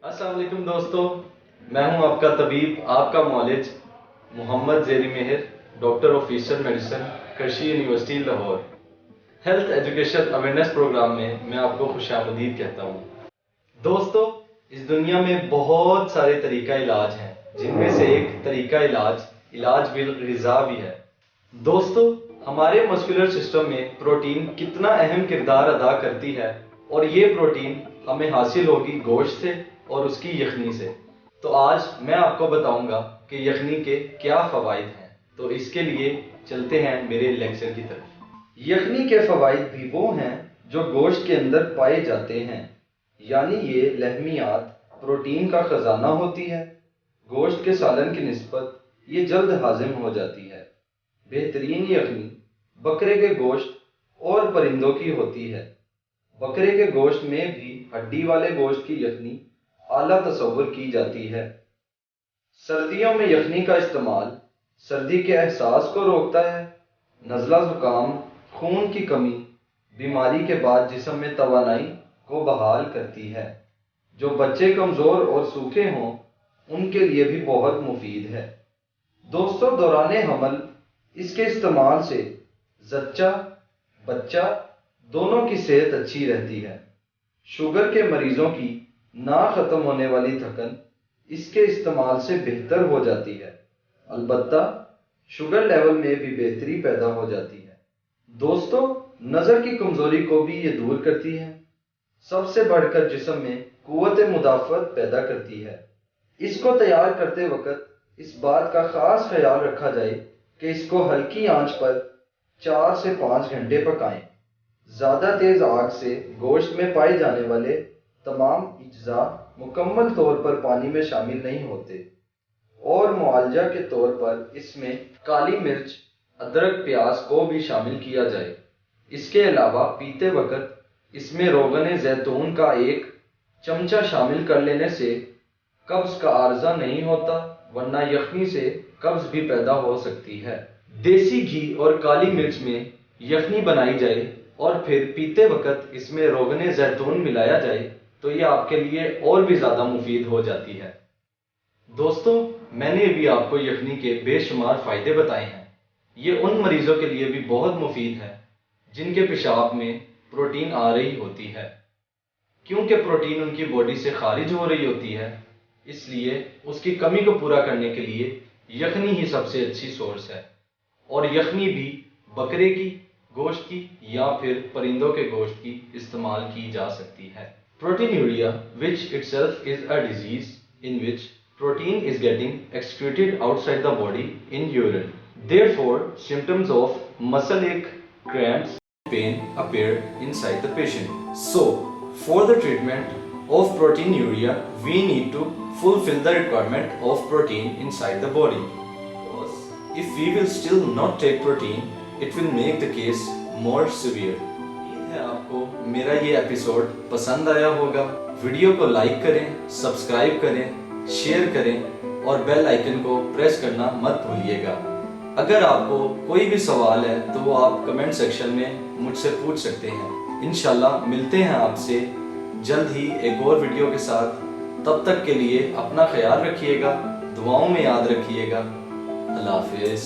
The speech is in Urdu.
السلام علیکم دوستو، میں ہوں آپ کا طبیب، آپ کا معالج محمد زیری Mehr, doctor of eastern medicine, Qarshi university Lahore. Health education awareness program میں آپ کو خوش آمدید کہتا ہوں۔ دوستو، اس دنیا میں بہت سارے طریقہ علاج ہیں، جن میں سے ایک طریقہ علاج بالغذا بھی ہے۔ دوستو، ہمارے مسکولر سسٹم میں پروٹین کتنا اہم کردار ادا کرتی ہے، اور یہ پروٹین ہمیں حاصل ہوگی گوشت سے اور اس کی یخنی سے۔ تو آج میں آپ کو بتاؤں گا کہ یخنی کے کیا فوائد ہیں، تو اس کے لیے چلتے ہیں میرے لیکچر کی طرف۔ یخنی کے فوائد بھی وہ ہیں جو گوشت کے اندر پائے جاتے ہیں، یعنی یہ لحمیات پروٹین کا خزانہ ہوتی ہے۔ گوشت کے سالن کی نسبت یہ جلد ہاضم ہو جاتی ہے۔ بہترین یخنی بکرے کے گوشت اور پرندوں کی ہوتی ہے۔ بکرے کے گوشت میں بھی ہڈی والے گوشت کی یخنی اعلیٰ تصور کی جاتی ہے۔ سردیوں میں یخنی کا استعمال سردی کے احساس کو روکتا ہے، نزلہ زکام، خون کی کمی، بیماری کے بعد جسم میں توانائی کو بحال کرتی ہے۔ جو بچے کمزور اور سوکھے ہوں ان کے لیے بھی بہت مفید ہے۔ دوستو، دوران حمل اس کے استعمال سے زچہ بچہ دونوں کی صحت اچھی رہتی ہے۔ شوگر کے مریضوں کی نہ ختم ہونے والی تھکن اس کے استعمال سے بہتر ہو جاتی ہے، البتہ شوگر لیول میں بھی بہتری پیدا ہو جاتی ہے۔ دوستو، نظر کی کمزوری کو بھی یہ دور کرتی ہے۔ سب سے بڑھ کر جسم میں قوت مدافعت پیدا کرتی ہے۔ اس کو تیار کرتے وقت اس بات کا خاص خیال رکھا جائے کہ اس کو ہلکی آنچ پر 4 سے 5 گھنٹے پکائیں۔ زیادہ تیز آگ سے گوشت میں پائے جانے والے تمام اجزاء مکمل طور پر پانی میں شامل نہیں ہوتے، اور معالجہ کے طور پر اس میں کالی مرچ، ادرک، پیاز کو بھی شامل کیا جائے۔ اس کے علاوہ پیتے وقت اس میں روغن زیتون کا 1 چمچہ شامل کر لینے سے قبض کا عارضہ نہیں ہوتا، ورنہ یخنی سے قبض بھی پیدا ہو سکتی ہے۔ دیسی گھی اور کالی مرچ میں یخنی بنائی جائے اور پھر پیتے وقت اس میں روغن زیتون ملایا جائے تو یہ آپ کے لیے اور بھی زیادہ مفید ہو جاتی ہے۔ دوستو، میں نے بھی آپ کو یخنی کے بے شمار فائدے بتائے ہیں۔ یہ ان مریضوں کے لیے بھی بہت مفید ہے جن کے پیشاب میں پروٹین آ رہی ہوتی ہے، کیونکہ پروٹین ان کی باڈی سے خارج ہو رہی ہوتی ہے، اس لیے اس کی کمی کو پورا کرنے کے لیے یخنی ہی سب سے اچھی سورس ہے۔ اور یخنی بھی بکرے کی گوشت کی یا پھر پرندوں کے گوشت کی استعمال کی جا سکتی ہے۔ Proteinuria, which itself is a disease in which protein is getting excreted outside the body in urine. Therefore, symptoms of muscle ache, cramps, pain appear inside the patient. So, for the treatment of proteinuria, we need to fulfill the requirement of protein inside the body. Because if we will still not take protein, it will make the case more severe. آپ کو میرا یہ ایپیسوڈ پسند آیا ہوگا۔ ویڈیو کو لائک کریں، سبسکرائب کریں، شیئر کریں اور بیل آئیکن کو پریس کرنا مت بھولیے گا۔ اگر آپ کو کوئی بھی سوال ہے تو وہ آپ کمنٹ سیکشن میں مجھ سے پوچھ سکتے ہیں۔ انشاءاللہ ملتے ہیں آپ سے جلد ہی ایک اور ویڈیو کے ساتھ۔ تب تک کے لیے اپنا خیال رکھیے گا، دعاؤں میں یاد رکھیے گا۔ اللہ حافظ۔